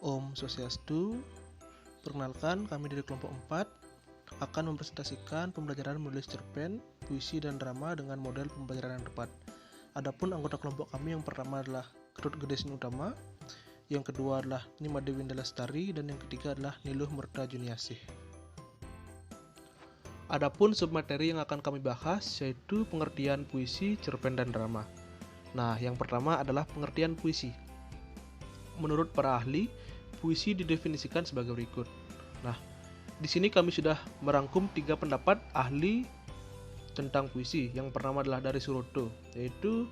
Om Swastiastu. Perkenalkan, kami dari kelompok 4 akan mempresentasikan pembelajaran menulis cerpen, puisi, dan drama dengan model pembelajaran yang tepat. Adapun anggota kelompok kami yang pertama adalah Ruth Gedesin Utama, yang kedua adalah Nima Dewi Lestari, dan yang ketiga adalah Niluh Murta Juniasih. Adapun submateri yang akan kami bahas yaitu pengertian puisi, cerpen, dan drama. Nah, yang pertama adalah pengertian puisi. Menurut para ahli, puisi didefinisikan sebagai berikut. Nah, di sini kami sudah merangkum 3 pendapat ahli tentang puisi. Yang pertama adalah dari Suroto, yaitu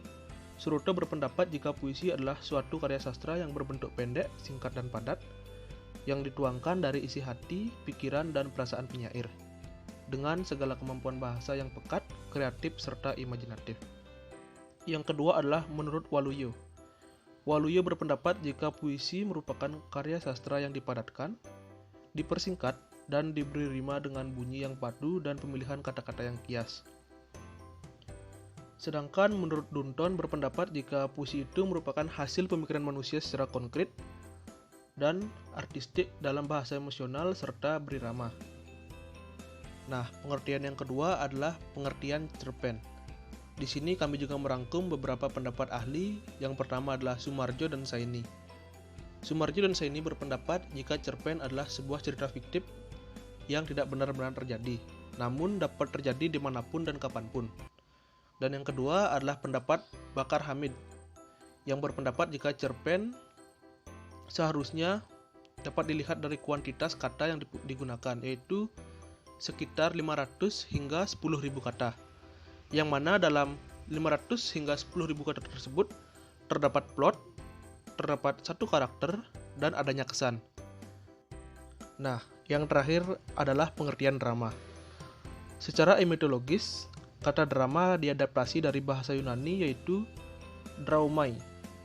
Suroto berpendapat jika puisi adalah suatu karya sastra yang berbentuk pendek, singkat, dan padat, yang dituangkan dari isi hati, pikiran, dan perasaan penyair, dengan segala kemampuan bahasa yang pekat, kreatif, serta imajinatif. Yang kedua adalah menurut Waluyo. Waluyo berpendapat jika puisi merupakan karya sastra yang dipadatkan, dipersingkat, dan diberi rima dengan bunyi yang padu dan pemilihan kata-kata yang kias. Sedangkan menurut Dunton berpendapat jika puisi itu merupakan hasil pemikiran manusia secara konkret dan artistik dalam bahasa emosional serta berirama. Nah, pengertian yang kedua adalah pengertian cerpen. Di sini kami juga merangkum beberapa pendapat ahli. Yang pertama adalah Sumarjo dan Saini. Sumarjo dan Saini berpendapat jika cerpen adalah sebuah cerita fiktif yang tidak benar-benar terjadi, namun dapat terjadi dimanapun dan kapanpun. Dan yang kedua adalah pendapat Bakar Hamid, yang berpendapat jika cerpen seharusnya dapat dilihat dari kuantitas kata yang digunakan, yaitu sekitar 500 hingga 10.000 kata, yang mana dalam 500 hingga 10.000 kata tersebut terdapat plot, terdapat satu karakter, dan adanya kesan. Nah, yang terakhir adalah pengertian drama. Secara etimologis, kata drama diadaptasi dari bahasa Yunani yaitu draumai,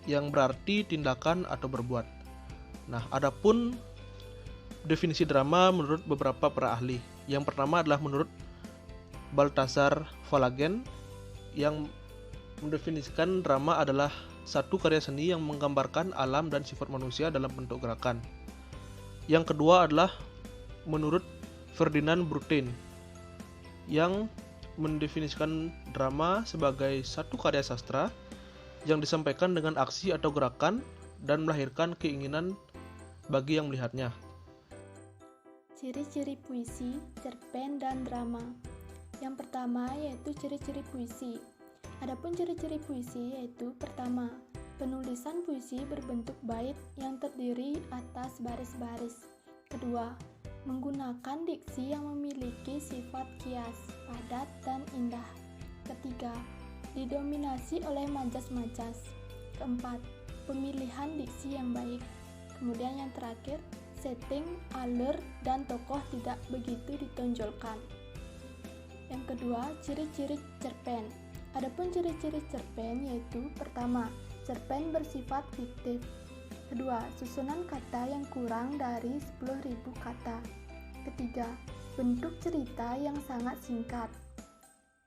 yang berarti tindakan atau berbuat. Nah, adapun definisi drama menurut beberapa para ahli. Yang pertama adalah menurut Baltasar Valagen, yang mendefinisikan drama adalah satu karya seni yang menggambarkan alam dan sifat manusia dalam bentuk gerakan. Yang kedua adalah menurut Ferdinand Brutin, yang mendefinisikan drama sebagai satu karya sastra yang disampaikan dengan aksi atau gerakan dan melahirkan keinginan bagi yang melihatnya. Ciri-ciri puisi, cerpen, dan drama. Yang pertama yaitu ciri-ciri puisi. Adapun ciri-ciri puisi yaitu pertama, penulisan puisi berbentuk bait yang terdiri atas baris-baris. Kedua, menggunakan diksi yang memiliki sifat kias, padat, dan indah. Ketiga, didominasi oleh majas-majas. Keempat, pemilihan diksi yang baik. Kemudian yang terakhir, setting, alur, dan tokoh tidak begitu ditonjolkan. Yang kedua, ciri-ciri cerpen. Adapun ciri-ciri cerpen yaitu pertama, cerpen bersifat fiktif. Kedua, susunan kata yang kurang dari 10.000 kata. Ketiga, bentuk cerita yang sangat singkat.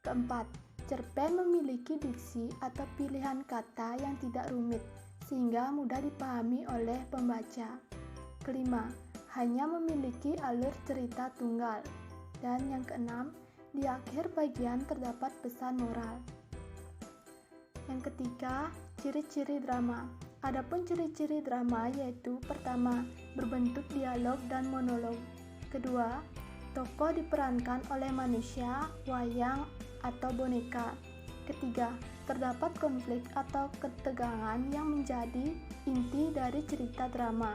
Keempat, cerpen memiliki diksi atau pilihan kata yang tidak rumit sehingga mudah dipahami oleh pembaca. Kelima, hanya memiliki alur cerita tunggal. Dan yang keenam, di akhir bagian terdapat pesan moral. Yang ketiga, ciri-ciri drama. Adapun ciri-ciri drama yaitu pertama, berbentuk dialog dan monolog. Kedua, tokoh diperankan oleh manusia, wayang, atau boneka. Ketiga, terdapat konflik atau ketegangan yang menjadi inti dari cerita drama.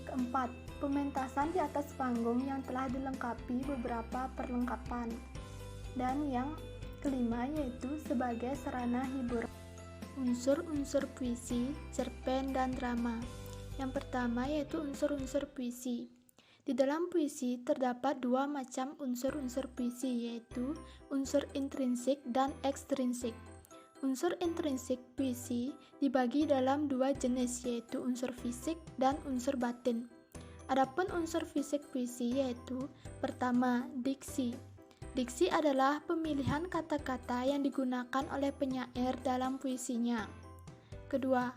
Keempat, pementasan di atas panggung yang telah dilengkapi beberapa perlengkapan. Dan yang kelima yaitu sebagai sarana hiburan. Unsur-unsur puisi, cerpen, dan drama. Yang pertama yaitu unsur-unsur puisi. Di dalam puisi terdapat dua macam unsur-unsur puisi, yaitu unsur intrinsik dan ekstrinsik. Unsur intrinsik puisi dibagi dalam dua jenis, yaitu unsur fisik dan unsur batin. Adapun unsur fisik puisi yaitu pertama, diksi. Diksi adalah pemilihan kata-kata yang digunakan oleh penyair dalam puisinya. Kedua,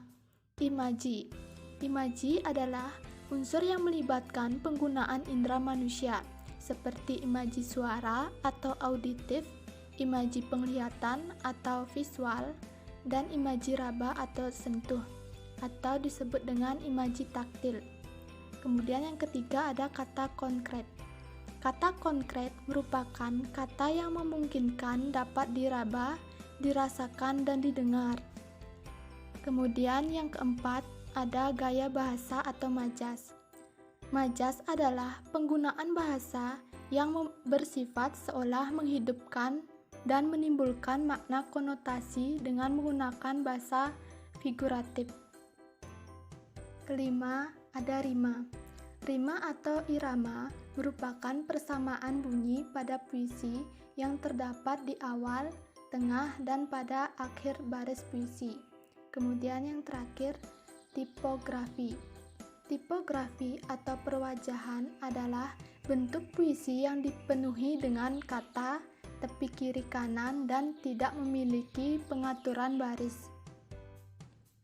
imaji. Imaji adalah unsur yang melibatkan penggunaan indera manusia, seperti imaji suara atau auditif, imaji penglihatan atau visual, dan imaji raba atau sentuh, atau disebut dengan imaji taktil. Kemudian yang ketiga ada kata konkret. Kata konkret merupakan kata yang memungkinkan dapat diraba, dirasakan, dan didengar. Kemudian yang keempat ada gaya bahasa atau majas. Majas adalah penggunaan bahasa yang bersifat seolah menghidupkan dan menimbulkan makna konotasi dengan menggunakan bahasa figuratif. Kelima, ada rima. Rima atau irama merupakan persamaan bunyi pada puisi yang terdapat di awal, tengah, dan pada akhir baris puisi. Kemudian yang terakhir, tipografi. Tipografi atau perwajahan adalah bentuk puisi yang dipenuhi dengan kata, tepi kiri kanan, dan tidak memiliki pengaturan baris.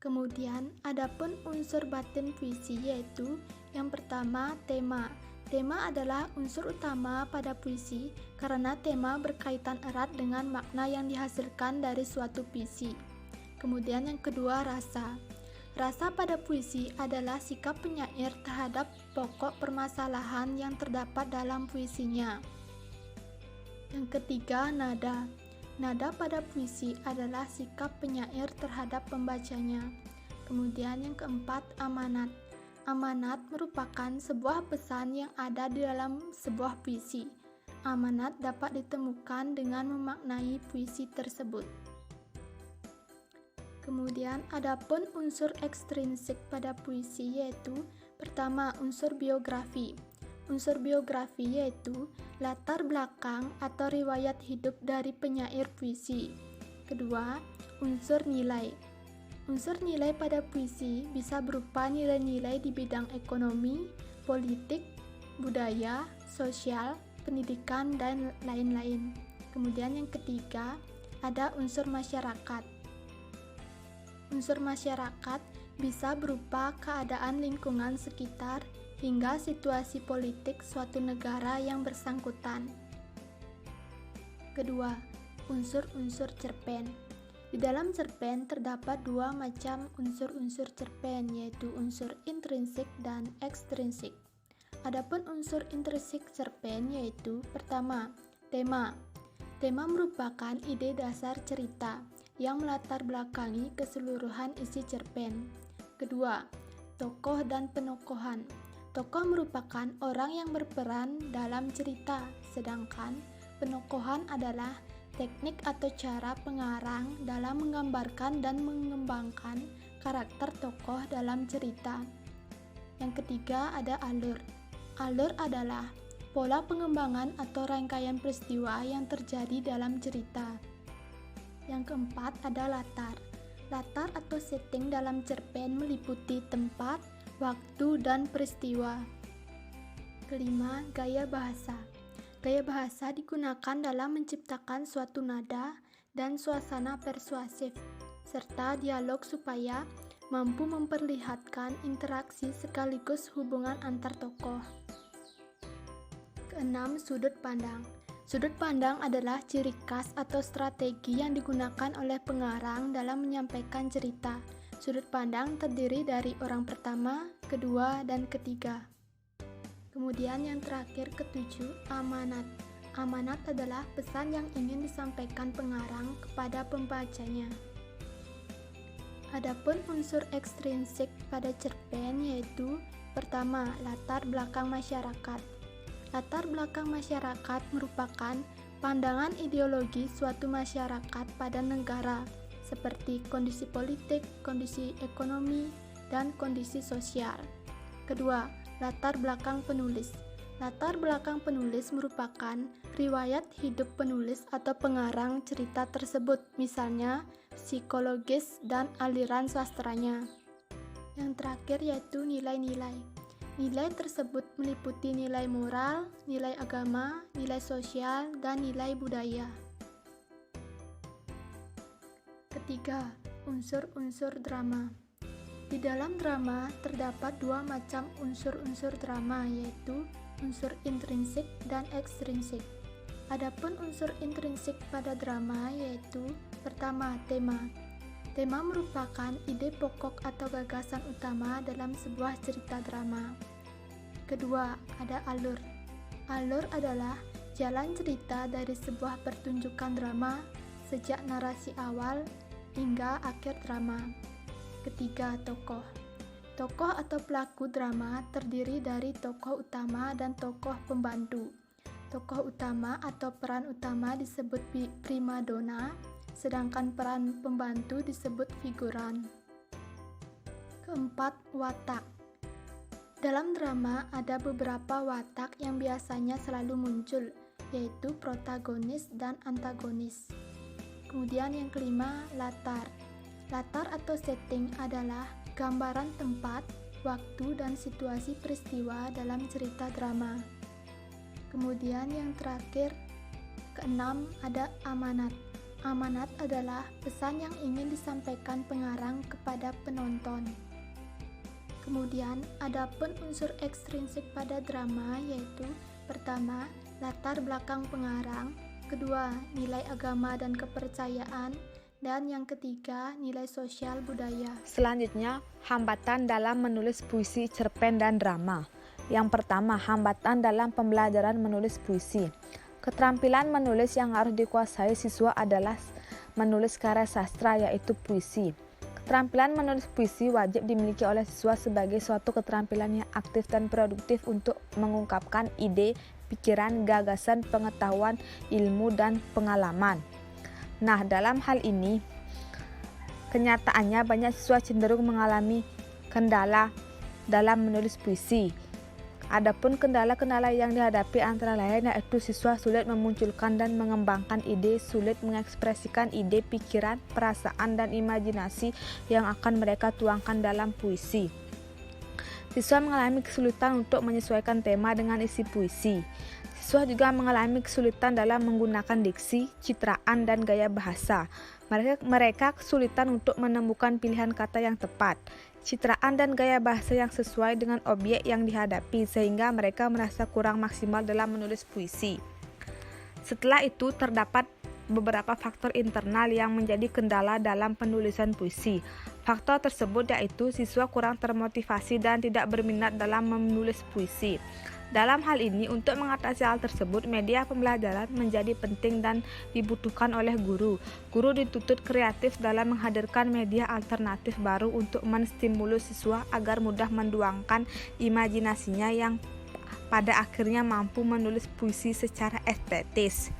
Kemudian, adapun unsur batin puisi yaitu yang pertama, tema. Tema adalah unsur utama pada puisi karena tema berkaitan erat dengan makna yang dihasilkan dari suatu puisi. Kemudian yang kedua, rasa. Rasa pada puisi adalah sikap penyair terhadap pokok permasalahan yang terdapat dalam puisinya. Yang ketiga, nada. Nada pada puisi adalah sikap penyair terhadap pembacanya. Kemudian yang keempat, amanat. Amanat merupakan sebuah pesan yang ada di dalam sebuah puisi. Amanat dapat ditemukan dengan memaknai puisi tersebut. Kemudian adapun unsur ekstrinsik pada puisi yaitu pertama, unsur biografi. Unsur biografi yaitu latar belakang atau riwayat hidup dari penyair puisi. Kedua, unsur nilai. Unsur nilai pada puisi bisa berupa nilai-nilai di bidang ekonomi, politik, budaya, sosial, pendidikan, dan lain-lain. Kemudian yang ketiga, ada unsur masyarakat. Unsur masyarakat bisa berupa keadaan lingkungan sekitar hingga situasi politik suatu negara yang bersangkutan. Kedua, unsur-unsur cerpen. Di dalam cerpen terdapat dua macam unsur-unsur cerpen, yaitu unsur intrinsik dan ekstrinsik. Adapun unsur intrinsik cerpen yaitu pertama, tema. Tema merupakan ide dasar cerita yang melatar belakangi keseluruhan isi cerpen. Kedua, tokoh dan penokohan. Tokoh merupakan orang yang berperan dalam cerita, sedangkan penokohan adalah teknik atau cara pengarang dalam menggambarkan dan mengembangkan karakter tokoh dalam cerita. Yang ketiga ada alur. Alur adalah pola pengembangan atau rangkaian peristiwa yang terjadi dalam cerita. Yang keempat ada latar. Latar atau setting dalam cerpen meliputi tempat, waktu, dan peristiwa. Kelima, gaya bahasa. Gaya bahasa digunakan dalam menciptakan suatu nada dan suasana persuasif, serta dialog supaya mampu memperlihatkan interaksi sekaligus hubungan antar tokoh. Keenam, sudut pandang. Sudut pandang adalah ciri khas atau strategi yang digunakan oleh pengarang dalam menyampaikan cerita. Sudut pandang terdiri dari orang pertama, kedua, dan ketiga. Kemudian yang terakhir ketujuh, amanat. Amanat adalah pesan yang ingin disampaikan pengarang kepada pembacanya. Adapun unsur ekstrinsik pada cerpen yaitu pertama, latar belakang masyarakat. Latar belakang masyarakat merupakan pandangan ideologi suatu masyarakat pada negara, seperti kondisi politik, kondisi ekonomi, dan kondisi sosial. Kedua, latar belakang penulis. Latar belakang penulis merupakan riwayat hidup penulis atau pengarang cerita tersebut, misalnya psikologis dan aliran sastranya. Yang terakhir yaitu nilai-nilai. Nilai tersebut meliputi nilai moral, nilai agama, nilai sosial, dan nilai budaya. Ketiga, unsur-unsur drama. Di dalam drama terdapat dua macam unsur-unsur drama, yaitu unsur intrinsik dan ekstrinsik. Adapun unsur intrinsik pada drama yaitu pertama, tema. Tema merupakan ide pokok atau gagasan utama dalam sebuah cerita drama. Kedua, ada alur. Alur adalah jalan cerita dari sebuah pertunjukan drama sejak narasi awal hingga akhir drama. Ketiga, tokoh. Tokoh atau pelaku drama terdiri dari tokoh utama dan tokoh pembantu. Tokoh utama atau peran utama disebut primadona, sedangkan peran pembantu disebut figuran. Keempat, watak. Dalam drama ada beberapa watak yang biasanya selalu muncul, yaitu protagonis dan antagonis. Kemudian yang kelima, latar. Latar atau setting adalah gambaran tempat, waktu, dan situasi peristiwa dalam cerita drama. Kemudian yang terakhir, keenam, ada amanat. Amanat adalah pesan yang ingin disampaikan pengarang kepada penonton. Kemudian, adapun unsur ekstrinsik pada drama yaitu pertama, latar belakang pengarang, kedua, nilai agama dan kepercayaan, dan yang ketiga, nilai sosial budaya. Selanjutnya, hambatan dalam menulis puisi, cerpen, dan drama. Yang pertama, hambatan dalam pembelajaran menulis puisi. Keterampilan menulis yang harus dikuasai siswa adalah menulis karya sastra, yaitu puisi. Keterampilan menulis puisi wajib dimiliki oleh siswa sebagai suatu keterampilan yang aktif dan produktif untuk mengungkapkan ide, pikiran, gagasan, pengetahuan, ilmu, dan pengalaman. Nah, dalam hal ini, kenyataannya banyak siswa cenderung mengalami kendala dalam menulis puisi. Adapun kendala-kendala yang dihadapi antara lain yaitu siswa sulit memunculkan dan mengembangkan ide, sulit mengekspresikan ide, pikiran, perasaan, dan imajinasi yang akan mereka tuangkan dalam puisi. Siswa mengalami kesulitan untuk menyesuaikan tema dengan isi puisi. Siswa juga mengalami kesulitan dalam menggunakan diksi, citraan, dan gaya bahasa. Mereka kesulitan untuk menemukan pilihan kata yang tepat, citraan, dan gaya bahasa yang sesuai dengan objek yang dihadapi, sehingga mereka merasa kurang maksimal dalam menulis puisi. Setelah itu, terdapat beberapa faktor internal yang menjadi kendala dalam penulisan puisi. Faktor tersebut yaitu siswa kurang termotivasi dan tidak berminat dalam menulis puisi. Dalam hal ini, untuk mengatasi hal tersebut, media pembelajaran menjadi penting dan dibutuhkan oleh guru. Guru dituntut kreatif dalam menghadirkan media alternatif baru untuk menstimulus siswa agar mudah menduangkan imajinasinya yang pada akhirnya mampu menulis puisi secara estetis.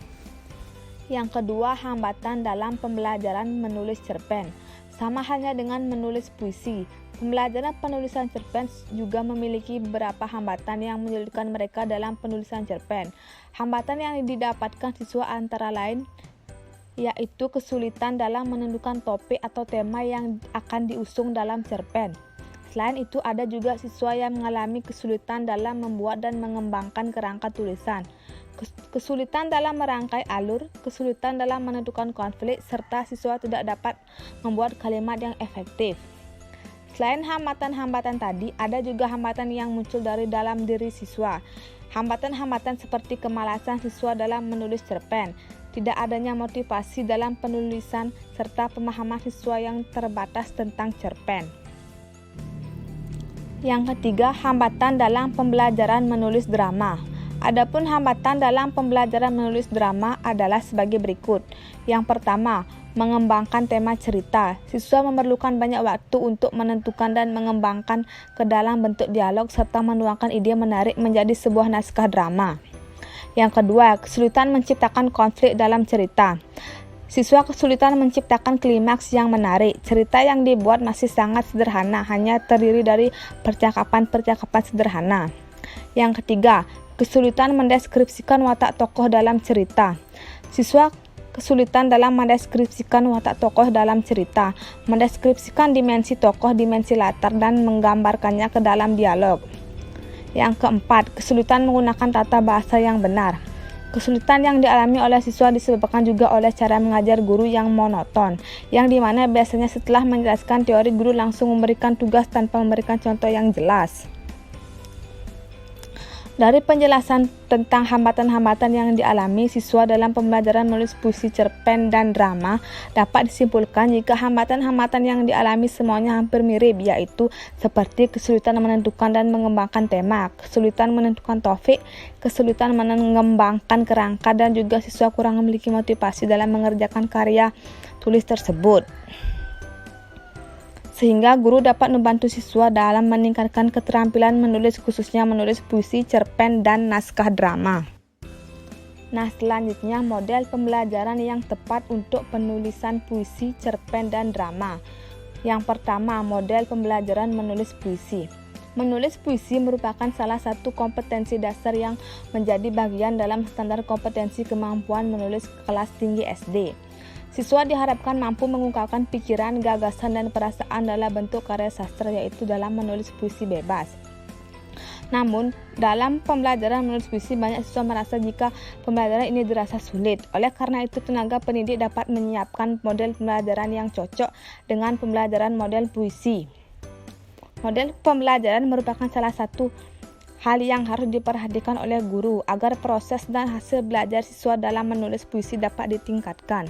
Yang kedua, hambatan dalam pembelajaran menulis cerpen. Sama halnya dengan menulis puisi, pembelajaran penulisan cerpen juga memiliki beberapa hambatan yang menyulitkan mereka dalam penulisan cerpen. Hambatan yang didapatkan siswa antara lain yaitu kesulitan dalam menentukan topik atau tema yang akan diusung dalam cerpen. Selain itu, ada juga siswa yang mengalami kesulitan dalam membuat dan mengembangkan kerangka tulisan, kesulitan dalam merangkai alur, kesulitan dalam menentukan konflik, serta siswa tidak dapat membuat kalimat yang efektif. Selain hambatan-hambatan tadi, ada juga hambatan yang muncul dari dalam diri siswa. Hambatan-hambatan seperti kemalasan siswa dalam menulis cerpen, tidak adanya motivasi dalam penulisan, serta pemahaman siswa yang terbatas tentang cerpen. Yang ketiga, hambatan dalam pembelajaran menulis drama. Adapun hambatan dalam pembelajaran menulis drama adalah sebagai berikut. Yang pertama, mengembangkan tema cerita. Siswa memerlukan banyak waktu untuk menentukan dan mengembangkan ke dalam bentuk dialog serta menuangkan ide menarik menjadi sebuah naskah drama. Yang kedua, kesulitan menciptakan konflik dalam cerita. Siswa kesulitan menciptakan klimaks yang menarik. Cerita yang dibuat masih sangat sederhana, hanya terdiri dari percakapan-percakapan sederhana. Yang ketiga, kesulitan mendeskripsikan watak tokoh dalam cerita. Siswa kesulitan dalam mendeskripsikan watak tokoh dalam cerita, mendeskripsikan dimensi tokoh, dimensi latar, dan menggambarkannya ke dalam dialog. Yang keempat, kesulitan menggunakan tata bahasa yang benar. Kesulitan yang dialami oleh siswa disebabkan juga oleh cara mengajar guru yang monoton, yang dimana biasanya setelah menjelaskan teori guru langsung memberikan tugas tanpa memberikan contoh yang jelas. Dari penjelasan tentang hambatan-hambatan yang dialami siswa dalam pembelajaran menulis puisi, cerpen, dan drama, dapat disimpulkan jika hambatan-hambatan yang dialami semuanya hampir mirip, yaitu seperti kesulitan menentukan dan mengembangkan tema, kesulitan menentukan topik, kesulitan mengembangkan kerangka, dan juga siswa kurang memiliki motivasi dalam mengerjakan karya tulis tersebut. Sehingga guru dapat membantu siswa dalam meningkatkan keterampilan menulis, khususnya menulis puisi, cerpen, dan naskah drama. Nah, selanjutnya model pembelajaran yang tepat untuk penulisan puisi, cerpen, dan drama. Yang pertama, model pembelajaran menulis puisi. Menulis puisi merupakan salah satu kompetensi dasar yang menjadi bagian dalam standar kompetensi kemampuan menulis kelas tinggi SD. Siswa diharapkan mampu mengungkapkan pikiran, gagasan, dan perasaan dalam bentuk karya sastra, yaitu dalam menulis puisi bebas. Namun, dalam pembelajaran menulis puisi, banyak siswa merasa jika pembelajaran ini dirasa sulit. Oleh karena itu, tenaga pendidik dapat menyiapkan model pembelajaran yang cocok dengan pembelajaran model puisi. Model pembelajaran merupakan salah satu hal yang harus diperhatikan oleh guru agar proses dan hasil belajar siswa dalam menulis puisi dapat ditingkatkan.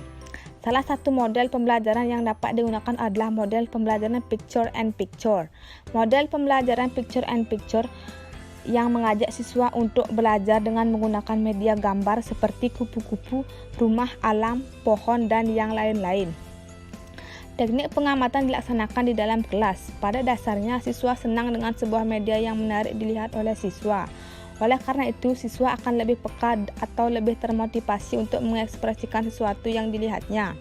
Salah satu model pembelajaran yang dapat digunakan adalah model pembelajaran picture and picture. Model pembelajaran picture and picture yang mengajak siswa untuk belajar dengan menggunakan media gambar seperti kupu-kupu, rumah, alam, pohon, dan yang lain-lain. Teknik pengamatan dilaksanakan di dalam kelas. Pada dasarnya, siswa senang dengan sebuah media yang menarik dilihat oleh siswa. Oleh karena itu, siswa akan lebih peka atau lebih termotivasi untuk mengekspresikan sesuatu yang dilihatnya.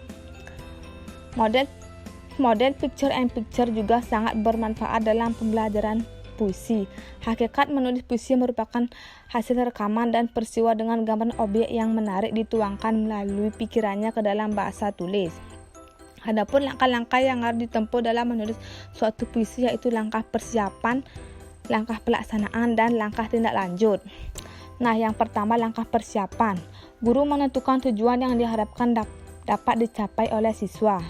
Model picture and picture juga sangat bermanfaat dalam pembelajaran puisi. Hakikat menulis puisi merupakan hasil rekaman dan peristiwa dengan gambaran objek yang menarik dituangkan melalui pikirannya ke dalam bahasa tulis. Adapun langkah-langkah yang harus ditempuh dalam menulis suatu puisi yaitu langkah persiapan, langkah pelaksanaan, dan langkah tindak lanjut. Nah, yang pertama langkah persiapan. Guru menentukan tujuan yang diharapkan dapat dicapai oleh siswa.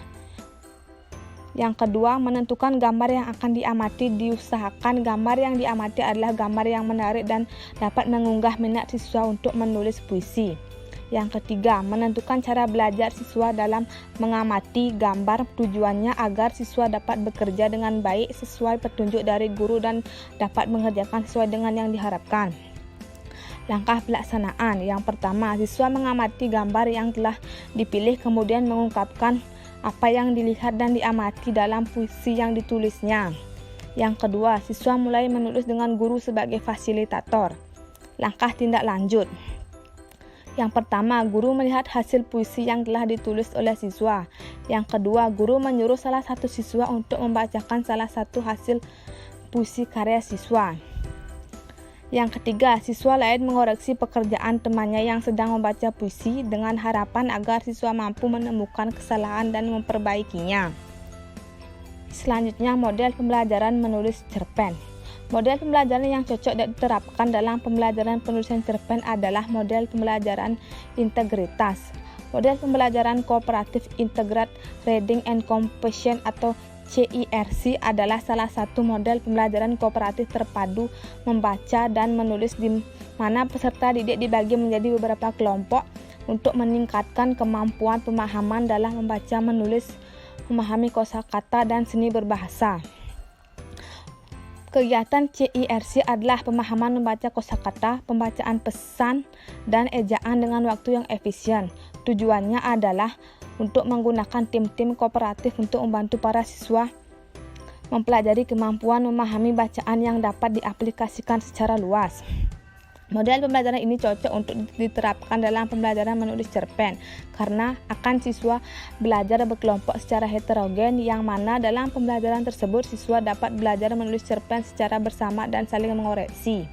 Yang kedua, menentukan gambar yang akan diamati. Diusahakan gambar yang diamati adalah gambar yang menarik dan dapat mengunggah minat siswa untuk menulis puisi. Yang ketiga, menentukan cara belajar siswa dalam mengamati gambar. Tujuannya agar siswa dapat bekerja dengan baik sesuai petunjuk dari guru dan dapat mengerjakan sesuai dengan yang diharapkan. Langkah pelaksanaan. Yang pertama, siswa mengamati gambar yang telah dipilih, kemudian mengungkapkan apa yang dilihat dan diamati dalam puisi yang ditulisnya. Yang kedua, siswa mulai menulis dengan guru sebagai fasilitator. Langkah tindak lanjut. Yang pertama, guru melihat hasil puisi yang telah ditulis oleh siswa. Yang kedua, guru menyuruh salah satu siswa untuk membacakan salah satu hasil puisi karya siswa. Yang ketiga, siswa lain mengoreksi pekerjaan temannya yang sedang membaca puisi dengan harapan agar siswa mampu menemukan kesalahan dan memperbaikinya. Selanjutnya, model pembelajaran menulis cerpen. Model pembelajaran yang cocok diterapkan dalam pembelajaran penulisan cerpen adalah model pembelajaran integritas. Model pembelajaran kooperatif Integrated Reading and Comprehension atau CIRC adalah salah satu model pembelajaran kooperatif terpadu membaca dan menulis di mana peserta didik dibagi menjadi beberapa kelompok untuk meningkatkan kemampuan pemahaman dalam membaca, menulis, memahami kosakata dan seni berbahasa. Kegiatan CIRC adalah pemahaman membaca kosakata, pembacaan pesan, dan ejaan dengan waktu yang efisien. Tujuannya adalah untuk menggunakan tim-tim kooperatif untuk membantu para siswa mempelajari kemampuan memahami bacaan yang dapat diaplikasikan secara luas. Model pembelajaran ini cocok untuk diterapkan dalam pembelajaran menulis cerpen karena akan siswa belajar berkelompok secara heterogen yang mana dalam pembelajaran tersebut siswa dapat belajar menulis cerpen secara bersama dan saling mengoreksi.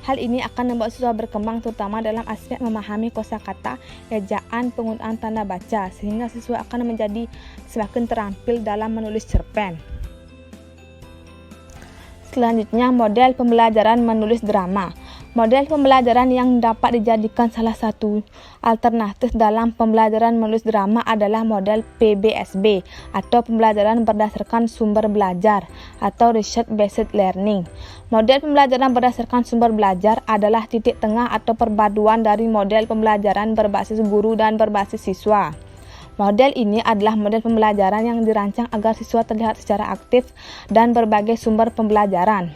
Hal ini akan membuat siswa berkembang terutama dalam aspek memahami kosakata, ejaan, penggunaan tanda baca sehingga siswa akan menjadi semakin terampil dalam menulis cerpen. Selanjutnya, model pembelajaran menulis drama. Model pembelajaran yang dapat dijadikan salah satu alternatif dalam pembelajaran menulis drama adalah model PBSB atau pembelajaran berdasarkan sumber belajar atau Research Based Learning. Model pembelajaran berdasarkan sumber belajar adalah titik tengah atau perpaduan dari model pembelajaran berbasis guru dan berbasis siswa. Model ini adalah model pembelajaran yang dirancang agar siswa terlihat secara aktif dan berbagai sumber pembelajaran.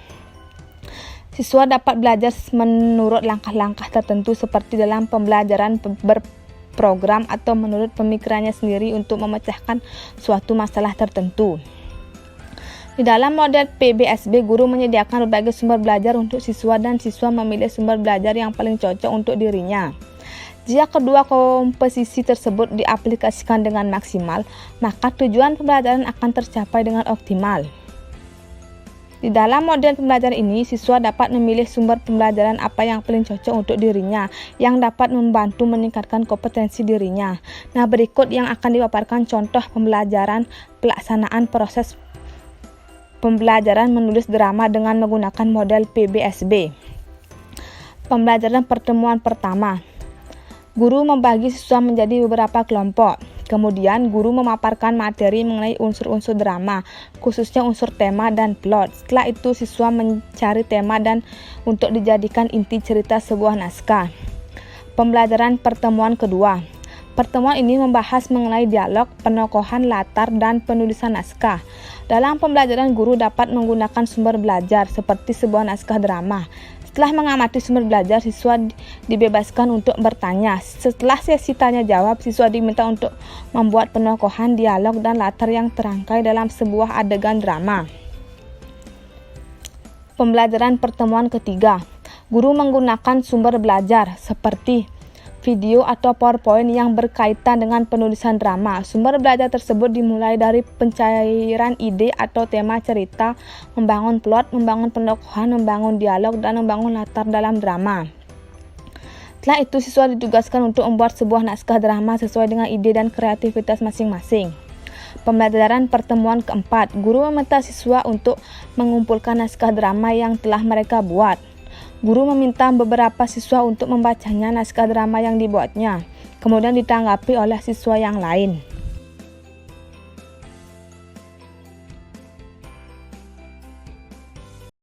Siswa dapat belajar menurut langkah-langkah tertentu seperti dalam pembelajaran berprogram atau menurut pemikirannya sendiri untuk memecahkan suatu masalah tertentu. Di dalam model PBSB, guru menyediakan berbagai sumber belajar untuk siswa dan siswa memilih sumber belajar yang paling cocok untuk dirinya. Jika kedua komposisi tersebut diaplikasikan dengan maksimal, maka tujuan pembelajaran akan tercapai dengan optimal. Di dalam model pembelajaran ini, siswa dapat memilih sumber pembelajaran apa yang paling cocok untuk dirinya, yang dapat membantu meningkatkan kompetensi dirinya. Nah, berikut yang akan dipaparkan contoh pembelajaran pelaksanaan proses pembelajaran menulis drama dengan menggunakan model PBSB. Pembelajaran pertemuan pertama. Guru membagi siswa menjadi beberapa kelompok. Kemudian, guru memaparkan materi mengenai unsur-unsur drama, khususnya unsur tema dan plot. Setelah itu, siswa mencari tema dan untuk dijadikan inti cerita sebuah naskah. Pembelajaran pertemuan kedua. Pertemuan ini membahas mengenai dialog, penokohan, latar, dan penulisan naskah. Dalam pembelajaran, guru dapat menggunakan sumber belajar seperti sebuah naskah drama. Setelah mengamati sumber belajar, siswa dibebaskan untuk bertanya. Setelah sesi tanya jawab, siswa diminta untuk membuat penokohan, dialog, dan latar yang terangkai dalam sebuah adegan drama. Pembelajaran pertemuan ketiga. Guru menggunakan sumber belajar seperti video atau PowerPoint yang berkaitan dengan penulisan drama. Sumber belajar tersebut dimulai dari pencairan ide atau tema cerita, membangun plot, membangun penokohan, membangun dialog, dan membangun latar dalam drama. Setelah itu, siswa ditugaskan untuk membuat sebuah naskah drama sesuai dengan ide dan kreativitas masing-masing. Pembelajaran pertemuan keempat. Guru meminta siswa untuk mengumpulkan naskah drama yang telah mereka buat. Guru meminta beberapa siswa untuk membacanya naskah drama yang dibuatnya, kemudian ditanggapi oleh siswa yang lain.